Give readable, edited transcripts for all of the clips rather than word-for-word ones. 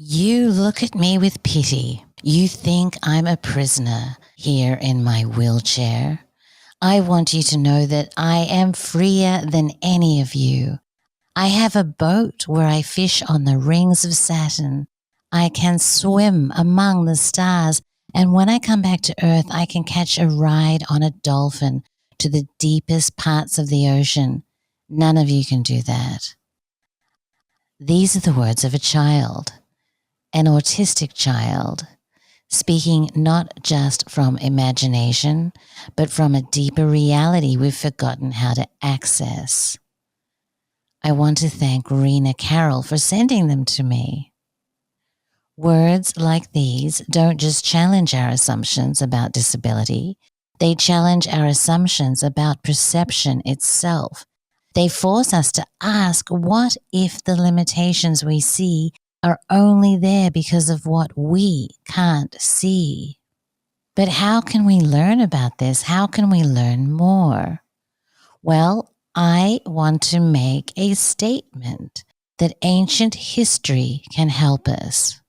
You look at me with pity. You think I'm a prisoner here in my wheelchair. I want you to know that I am freer than any of you. I have a boat where I fish on the rings of Saturn. I can swim among the stars, and when I come back to Earth, I can catch a ride on a dolphin to the deepest parts of the ocean. None of you can do that. These are the words of a child, an autistic child, speaking not just from imagination, but from a deeper reality we've forgotten how to access. I want to thank Rena Carroll for sending them to me. Words like these don't just challenge our assumptions about disability, they challenge our assumptions about perception itself. They force us to ask, what if the limitations we see are only there because of what we can't see? But how can we learn about this? How can we learn more? Well, I want to make a statement that ancient history can help us.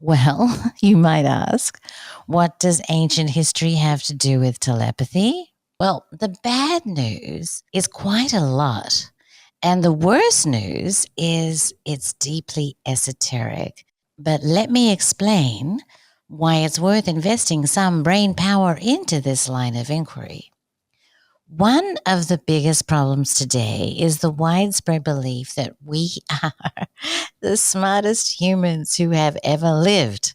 Well, you might ask, what does ancient history have to do with telepathy? Well, the bad news is quite a lot. And the worst news is it's deeply esoteric. But let me explain why it's worth investing some brain power into this line of inquiry. One of the biggest problems today is the widespread belief that we are the smartest humans who have ever lived.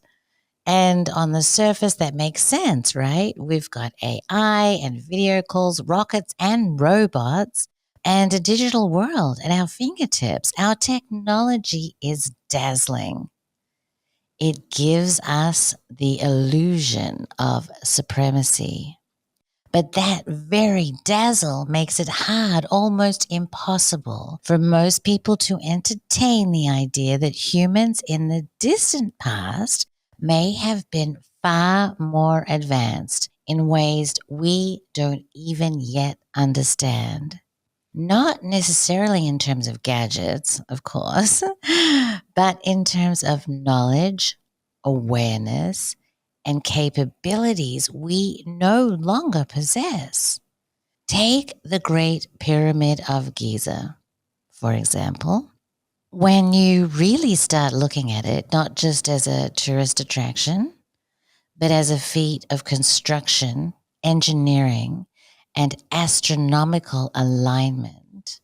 And on the surface, that makes sense, right? We've got AI and video calls, rockets and robots, and a digital world at our fingertips. Our technology is dazzling. It gives us the illusion of supremacy. But that very dazzle makes it hard, almost impossible, for most people to entertain the idea that humans in the distant past may have been far more advanced in ways we don't even yet understand. Not necessarily in terms of gadgets, of course, but in terms of knowledge, awareness, and capabilities we no longer possess. Take the Great Pyramid of Giza, for example. When you really start looking at it, not just as a tourist attraction, but as a feat of construction, engineering, and astronomical alignment,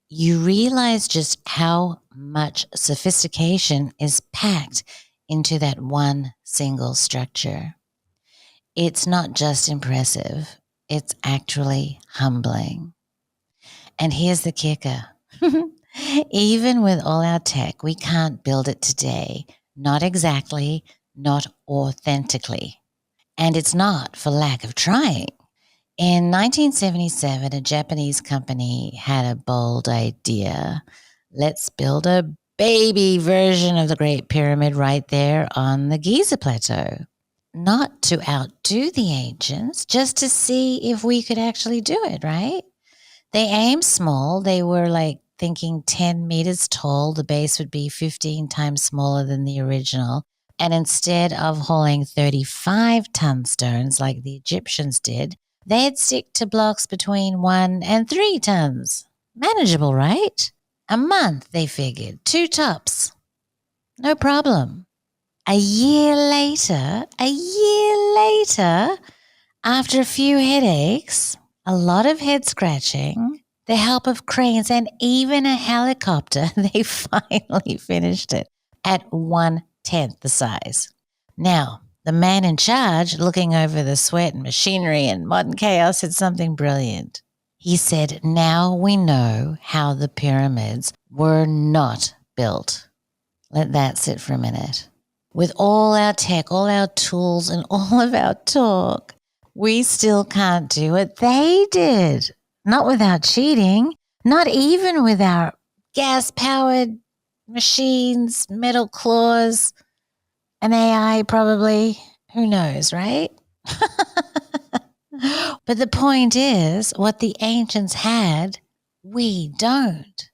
you realize just how much sophistication is packed into that one single structure. It's not just impressive, it's actually humbling. And here's the kicker. Even with all our tech, we can't build it today. Not exactly, not authentically. And it's not for lack of trying. In 1977, a Japanese company had a bold idea. Let's build a baby version of the Great Pyramid right there on the Giza Plateau. Not to outdo the ancients, just to see if we could actually do it, right? They aimed small. They were like thinking 10 meters tall. The base would be 15 times smaller than the original. And instead of hauling 35-ton stones like the Egyptians did, they'd stick to blocks between 1 and 3 tons. Manageable, right? A month, they figured. 2 tops. No problem. A year later, after a few headaches, a lot of head scratching, the help of cranes, and even a helicopter, they finally finished it at 1/10 the size. Now, the man in charge, looking over the sweat and machinery and modern chaos, said something brilliant. He said, now we know how the pyramids were not built. Let that sit for a minute. With all our tech, all our tools, and all of our talk, we still can't do what they did. Not without cheating, not even with our gas-powered machines, metal claws, an AI probably. Who knows, right? But the point is, what the ancients had, we don't.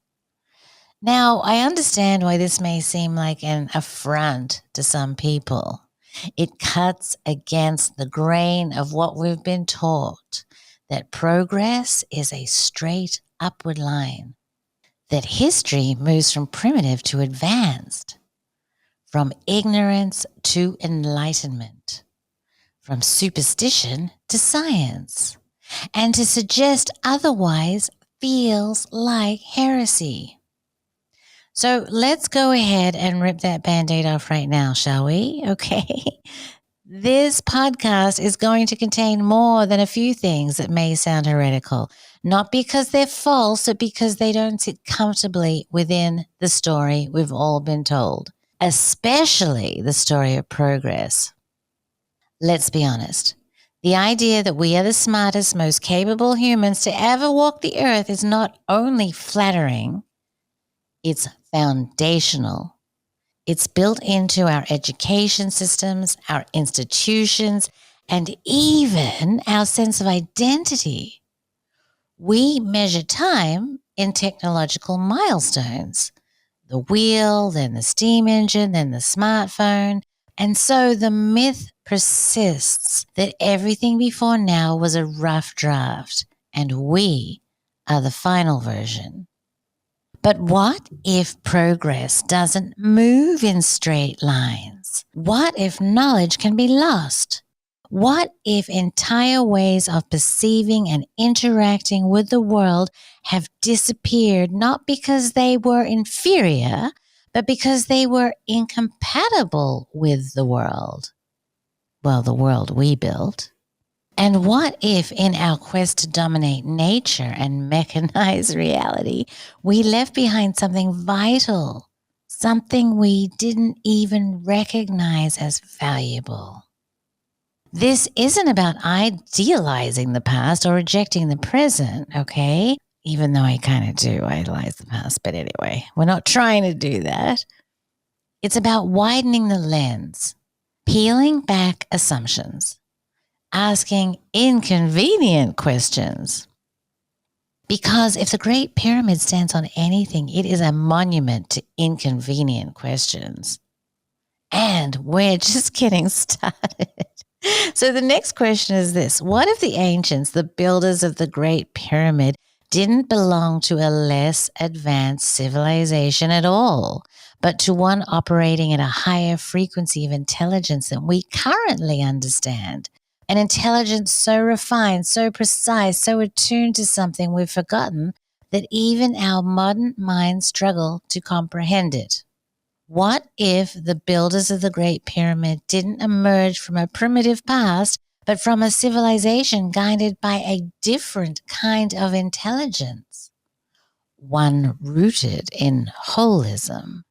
Now, I understand why this may seem like an affront to some people. It cuts against the grain of what we've been taught, that progress is a straight upward line, that history moves from primitive to advanced, from ignorance to enlightenment, from superstition to science, and to suggest otherwise feels like heresy. So let's go ahead and rip that Band-Aid off right now, shall we? Okay. This podcast is going to contain more than a few things that may sound heretical, not because they're false, but because they don't sit comfortably within the story we've all been told, especially the story of progress. Let's be honest. The idea that we are the smartest, most capable humans to ever walk the earth is not only flattering, it's foundational. It's built into our education systems, our institutions, and even our sense of identity. We measure time in technological milestones. The wheel, then the steam engine, then the smartphone. And so the myth persists that everything before now was a rough draft, and we are the final version. But what if progress doesn't move in straight lines? What if knowledge can be lost? What if entire ways of perceiving and interacting with the world have disappeared not because they were inferior, but because they were incompatible with the world? Well, the world we built. And what if in our quest to dominate nature and mechanize reality, we left behind something vital, something we didn't even recognize as valuable? This isn't about idealizing the past or rejecting the present, okay? Even though I kind of do idolize the past, but anyway, we're not trying to do that. It's about widening the lens, peeling back assumptions, asking inconvenient questions. Because if the Great Pyramid stands on anything, it is a monument to inconvenient questions. And we're just getting started. So the next question is this: what if the ancients, the builders of the Great Pyramid, didn't belong to a less advanced civilization at all, but to one operating at a higher frequency of intelligence than we currently understand? An intelligence so refined, so precise, so attuned to something we've forgotten that even our modern minds struggle to comprehend it. What if the builders of the Great Pyramid didn't emerge from a primitive past, but from a civilization guided by a different kind of intelligence? One rooted in holism,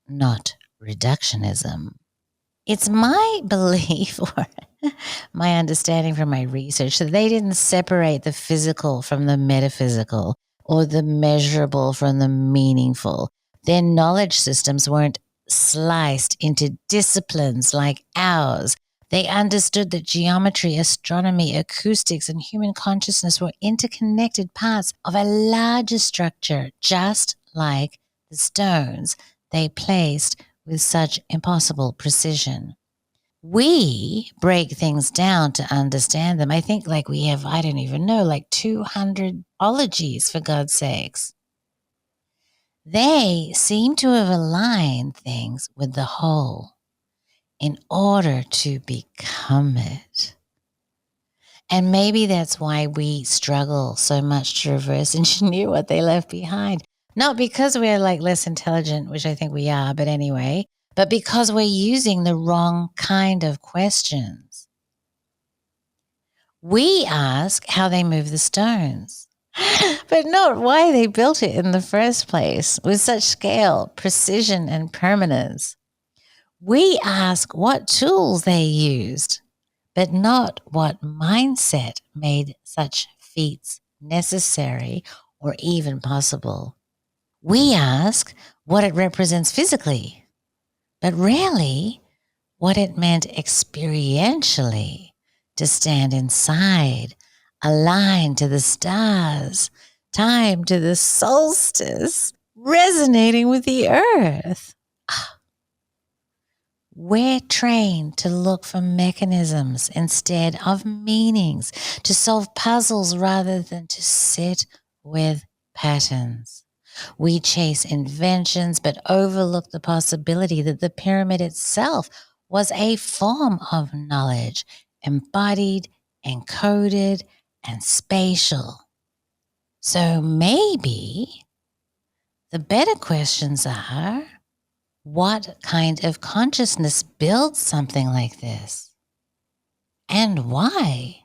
not reductionism. It's my belief or my understanding from my research that they didn't separate the physical from the metaphysical or the measurable from the meaningful. Their knowledge systems weren't sliced into disciplines like ours. They understood that geometry, astronomy, acoustics, and human consciousness were interconnected parts of a larger structure, just like the stones they placed with such impossible precision. We break things down to understand them. I think like we have, I don't even know, like 200 ologies, for God's sakes. They seem to have aligned things with the whole in order to become it. And maybe that's why we struggle so much to reverse engineer what they left behind. Not because we're like less intelligent, which I think we are, but anyway, but because we're using the wrong kind of questions. We ask how they move the stones, but not why they built it in the first place with such scale, precision, and permanence. We ask what tools they used, but not what mindset made such feats necessary or even possible. We ask what it represents physically, but rarely what it meant experientially to stand inside, aligned to the stars, time to the solstice, resonating with the earth. We're trained to look for mechanisms instead of meanings, to solve puzzles rather than to sit with patterns. We chase inventions but overlook the possibility that the pyramid itself was a form of knowledge, embodied, encoded, and spatial. So maybe the better questions are, what kind of consciousness builds something like this? And why?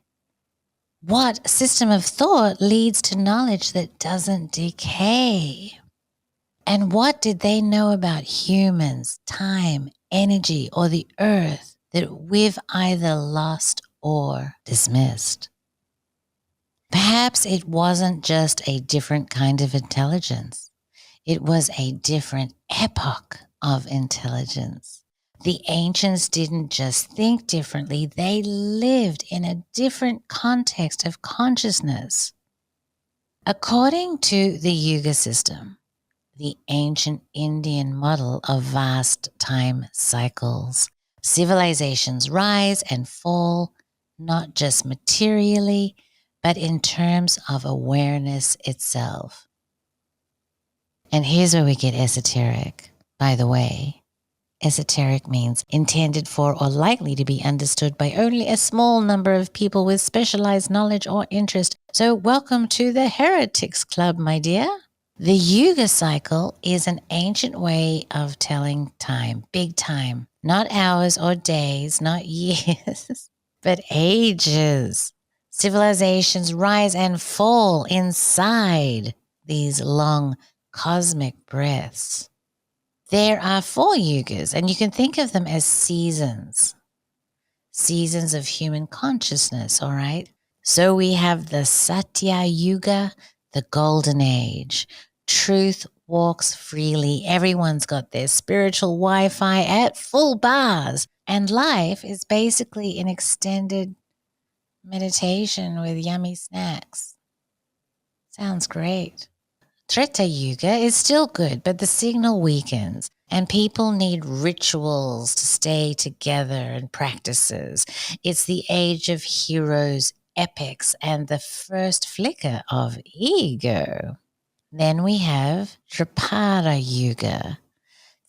What system of thought leads to knowledge that doesn't decay? And what did they know about humans, time, energy, or the earth that we've either lost or dismissed? Perhaps it wasn't just a different kind of intelligence. It was a different epoch of intelligence. The ancients didn't just think differently, they lived in a different context of consciousness. According to the Yuga system, the ancient Indian model of vast time cycles, civilizations rise and fall, not just materially, but in terms of awareness itself. And here's where we get esoteric. By the way, esoteric means intended for or likely to be understood by only a small number of people with specialized knowledge or interest. So welcome to the Heretics Club, my dear. The Yuga cycle is an ancient way of telling time, big time, not hours or days, not years, but ages. Civilizations rise and fall inside these long cosmic breaths. There are 4 yugas, and you can think of them as seasons of human consciousness, all right? So we have the Satya Yuga, the golden age. Truth walks freely. Everyone's got their spiritual Wi-Fi at full bars, and life is basically an extended meditation with yummy snacks. Sounds great. Treta Yuga is still good, but the signal weakens, and people need rituals to stay together and practices. It's the age of heroes, epics, and the first flicker of ego. Then we have Tripada Yuga.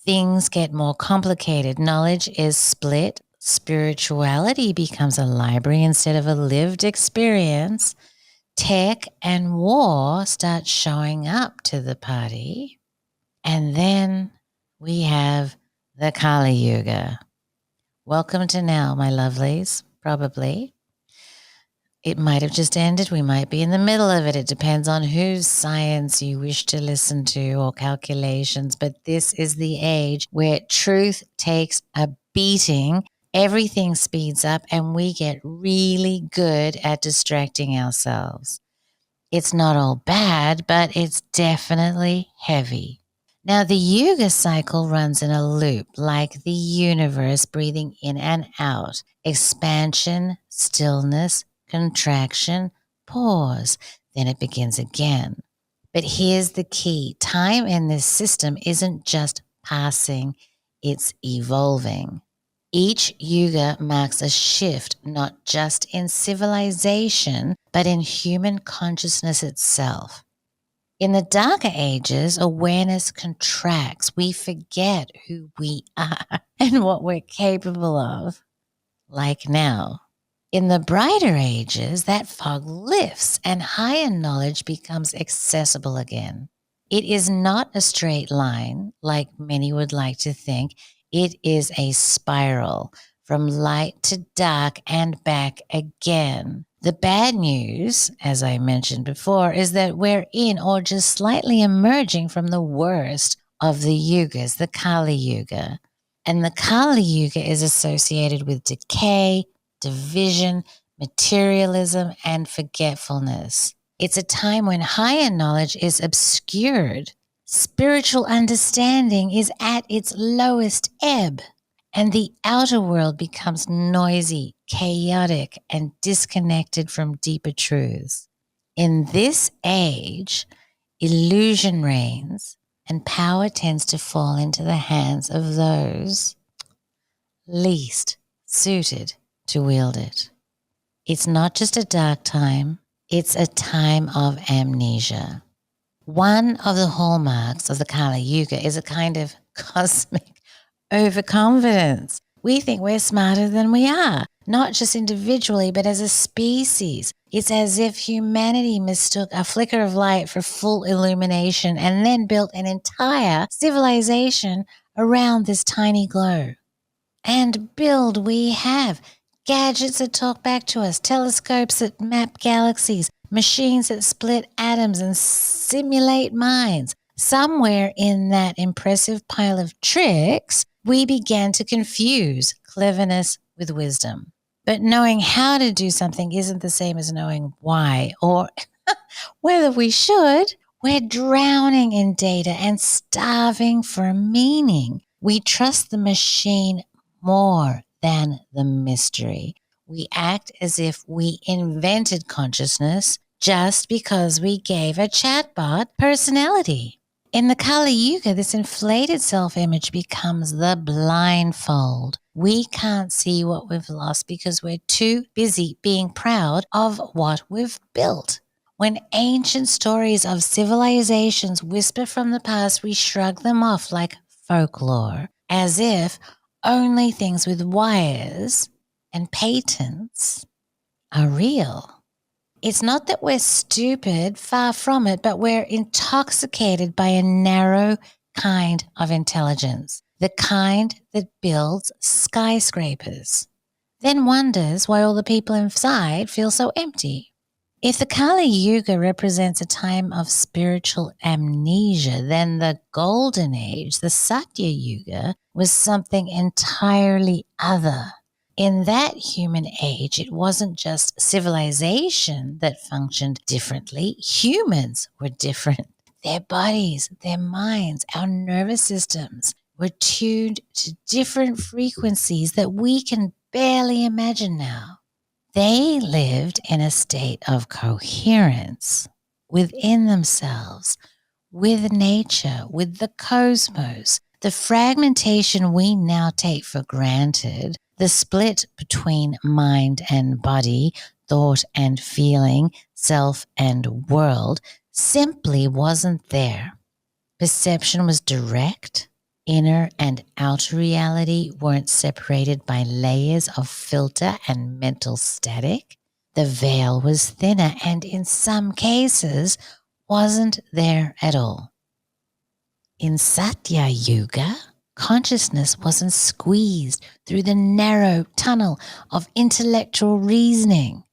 Things get more complicated. Knowledge is split. Spirituality becomes a library instead of a lived experience. Tech and war start showing up to the party. And then we have the Kali Yuga. Welcome to now, my lovelies, probably. It might have just ended. We might be in the middle of it. It depends on whose science you wish to listen to or calculations. But this is the age where truth takes a beating. Everything speeds up and we get really good at distracting ourselves. It's not all bad, but it's definitely heavy. Now, the Yuga cycle runs in a loop, like the universe breathing in and out. Expansion, stillness, contraction, pause. Then it begins again. But here's the key. Time in this system isn't just passing, it's evolving. Each yuga marks a shift, not just in civilization, but in human consciousness itself. In the darker ages, awareness contracts. We forget who we are and what we're capable of, like now. In the brighter ages, that fog lifts and higher knowledge becomes accessible again. It is not a straight line, like many would like to think. It is a spiral from light to dark and back again. The bad news, as I mentioned before, is that we're in or just slightly emerging from the worst of the yugas, the Kali Yuga. And the Kali Yuga is associated with decay, division, materialism, and forgetfulness. It's a time when higher knowledge is obscured. Spiritual understanding is at its lowest ebb, and the outer world becomes noisy, chaotic, and disconnected from deeper truths. In this age, illusion reigns. and power tends to fall into the hands of those least suited to wield it. It's not just a dark time, it's a time of amnesia. One of the hallmarks of the Kali Yuga is a kind of cosmic overconfidence. We think we're smarter than we are, not just individually, but as a species. It's as if humanity mistook a flicker of light for full illumination and then built an entire civilization around this tiny glow. And build we have. Gadgets that talk back to us, telescopes that map galaxies, machines that split atoms and simulate minds. Somewhere in that impressive pile of tricks, we began to confuse cleverness with wisdom. But knowing how to do something isn't the same as knowing why or whether we should. We're drowning in data and starving for meaning. We trust the machine more than the mystery. We act as if we invented consciousness just because we gave a chatbot personality. In the Kali Yuga, this inflated self-image becomes the blindfold. We can't see what we've lost because we're too busy being proud of what we've built. When ancient stories of civilizations whisper from the past, we shrug them off like folklore, as if only things with wires and patents are real. It's not that we're stupid, far from it, but we're intoxicated by a narrow kind of intelligence, the kind that builds skyscrapers, then wonders why all the people inside feel so empty. If the Kali Yuga represents a time of spiritual amnesia, then the Golden Age, the Satya Yuga, was something entirely other. In that human age, it wasn't just civilization that functioned differently. Humans were different. Their bodies, their minds, our nervous systems were tuned to different frequencies that we can barely imagine now. They lived in a state of coherence within themselves, with nature, with the cosmos. The fragmentation we now take for granted, the split between mind and body, thought and feeling, self and world, simply wasn't there. Perception was direct. Inner and outer reality weren't separated by layers of filter and mental static. The veil was thinner and in some cases wasn't there at all. In Satya Yuga, consciousness wasn't squeezed through the narrow tunnel of intellectual reasoning.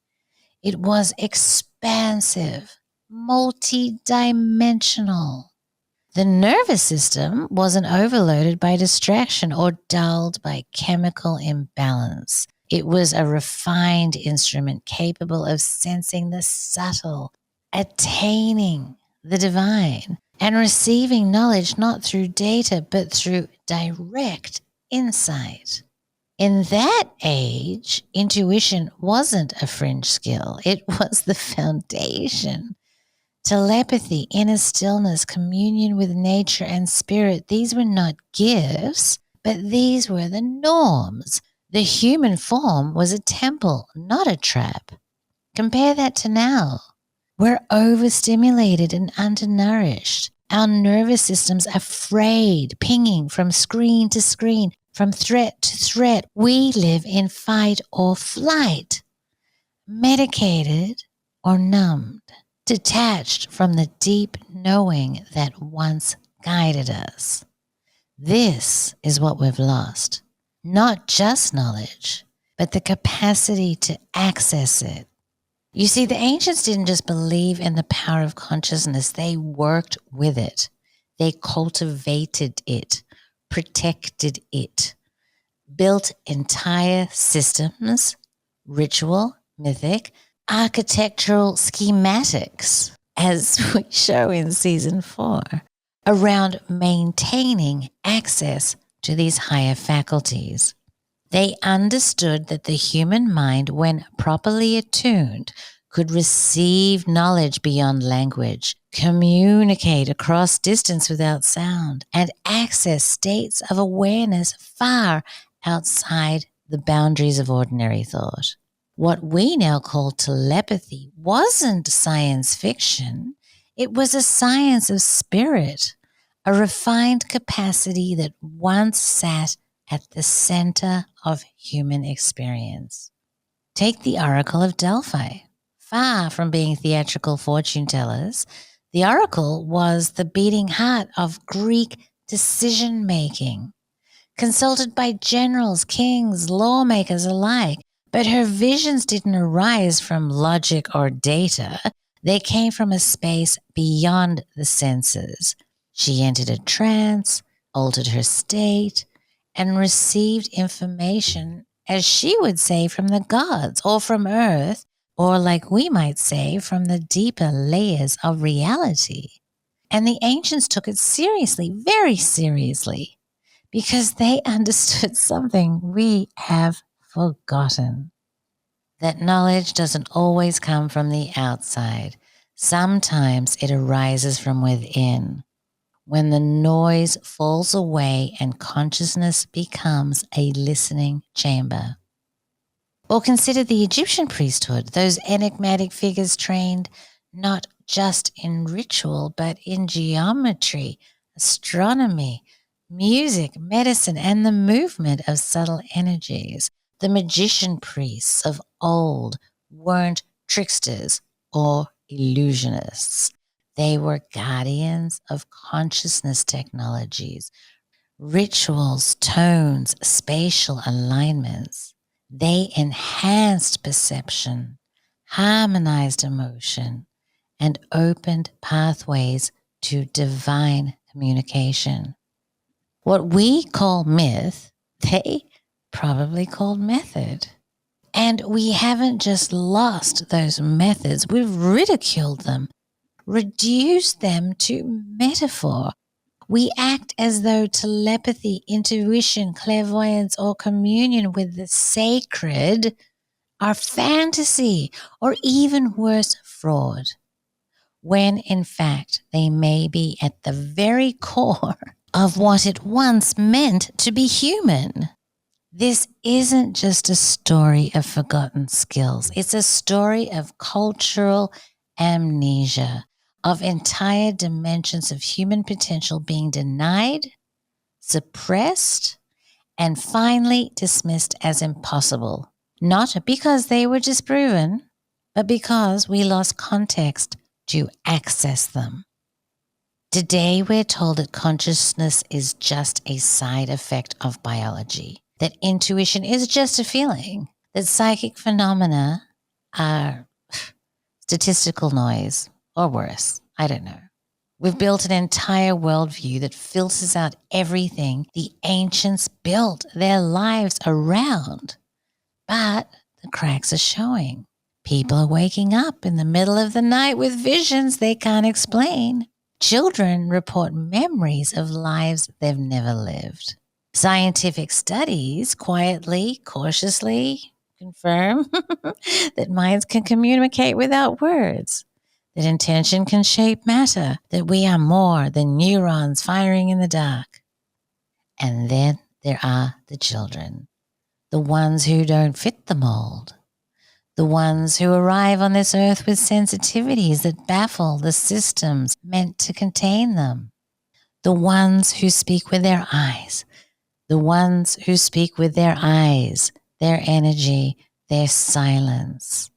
It was expansive, multi-dimensional. The nervous system wasn't overloaded by distraction or dulled by chemical imbalance. It was a refined instrument capable of sensing the subtle, attaining the divine, and receiving knowledge not through data but through direct insight. In that age, intuition wasn't a fringe skill. It was the foundation. Telepathy, inner stillness, communion with nature and spirit, these were not gifts, but these were the norms. The human form was a temple, not a trap. Compare that to now. We're overstimulated and undernourished. Our nervous system's afraid, pinging from screen to screen, from threat to threat. We live in fight or flight, medicated or numbed, detached from the deep knowing that once guided us. This is what we've lost. Not just knowledge, but the capacity to access it. You see, the ancients didn't just believe in the power of consciousness. They worked with it. They cultivated it, protected it, built entire systems, ritual, mythic, architectural schematics, as we show in season 4, around maintaining access to these higher faculties. They understood that the human mind, when properly attuned, could receive knowledge beyond language, communicate across distance without sound, and access states of awareness far outside the boundaries of ordinary thought. What we now call telepathy wasn't science fiction. It was a science of spirit, a refined capacity that once sat at the center of human experience. Take the Oracle of Delphi. Far from being theatrical fortune tellers, the Oracle was the beating heart of Greek decision making, consulted by generals, kings, lawmakers alike. But her visions didn't arise from logic or data. They came from a space beyond the senses. She entered a trance, altered her state, and received information, as she would say, from the gods or from Earth, or like we might say, from the deeper layers of reality. And the ancients took it seriously, very seriously, because they understood something we have forgotten. That knowledge doesn't always come from the outside. Sometimes it arises from within. When the noise falls away and consciousness becomes a listening chamber. Or consider the Egyptian priesthood, those enigmatic figures trained not just in ritual, but in geometry, astronomy, music, medicine, and the movement of subtle energies. The magician priests of old weren't tricksters or illusionists. They were guardians of consciousness technologies, rituals, tones, spatial alignments. They enhanced perception, harmonized emotion, and opened pathways to divine communication. What we call myth, they probably called method. And we haven't just lost those methods, we've ridiculed them, reduced them to metaphor. We act as though telepathy, intuition, clairvoyance, or communion with the sacred are fantasy, or even worse, fraud, when in fact they may be at the very core of what it once meant to be human. This isn't just a story of forgotten skills. It's a story of cultural amnesia, of entire dimensions of human potential being denied, suppressed, and finally dismissed as impossible. Not because they were disproven, but because we lost context to access them. Today, we're told that consciousness is just a side effect of biology, that intuition is just a feeling, that psychic phenomena are statistical noise, or worse, I don't know. We've built an entire worldview that filters out everything the ancients built their lives around. But the cracks are showing. People are waking up in the middle of the night with visions they can't explain. Children report memories of lives they've never lived. Scientific studies quietly, cautiously confirm that minds can communicate without words, that intention can shape matter, that we are more than neurons firing in the dark. And then there are the children, the ones who don't fit the mold, the ones who arrive on this earth with sensitivities that baffle the systems meant to contain them, the ones who speak with their eyes, the ones who speak with their eyes, their energy, their silence,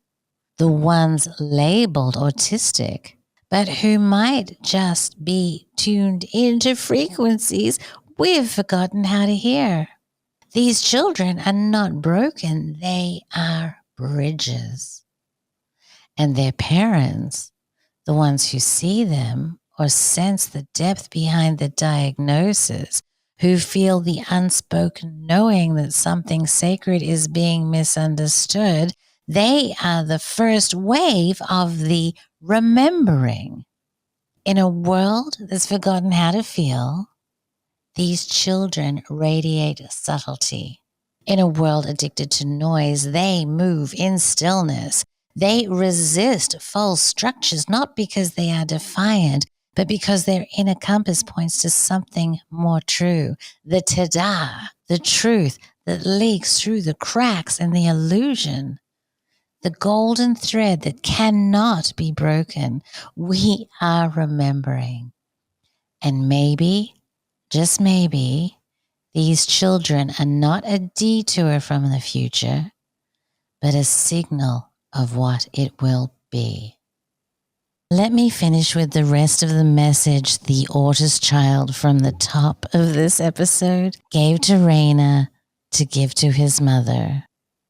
the ones labeled autistic, but who might just be tuned into frequencies we've forgotten how to hear. These children are not broken, they are bridges. And their parents, the ones who see them or sense the depth behind the diagnosis, who feel the unspoken knowing that something sacred is being misunderstood, they are the first wave of the remembering. In a world that's forgotten how to feel, these children radiate subtlety. In a world addicted to noise, they move in stillness. They resist false structures not because they are defiant, but because their inner compass points to something more true. The tada, the truth that leaks through the cracks and the illusion. The golden thread that cannot be broken. We are remembering. And maybe, just maybe, these children are not a detour from the future, but a signal of what it will be. Let me finish with the rest of the message the autist child from the top of this episode gave to Raina to give to his mother.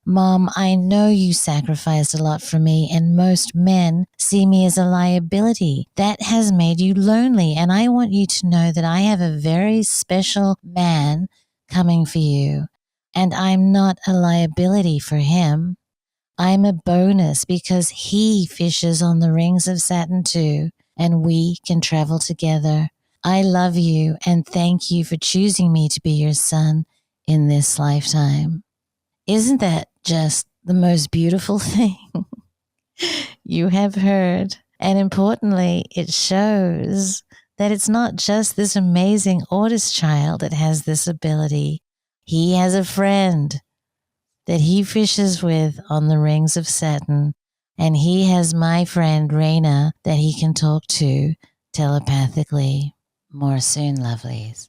Mom, I know you sacrificed a lot for me, and most men see me as a liability. That has made you lonely, and I want you to know that I have a very special man coming for you, and I'm not a liability for him. I'm a bonus because he fishes on the rings of Saturn too, and we can travel together. I love you, and thank you for choosing me to be your son in this lifetime. Isn't that just the most beautiful thing you have heard? And importantly, it shows that it's not just this amazing autist child that has this ability. He has a friend that he fishes with on the rings of Saturn, and he has my friend Raina that he can talk to telepathically. More soon, lovelies.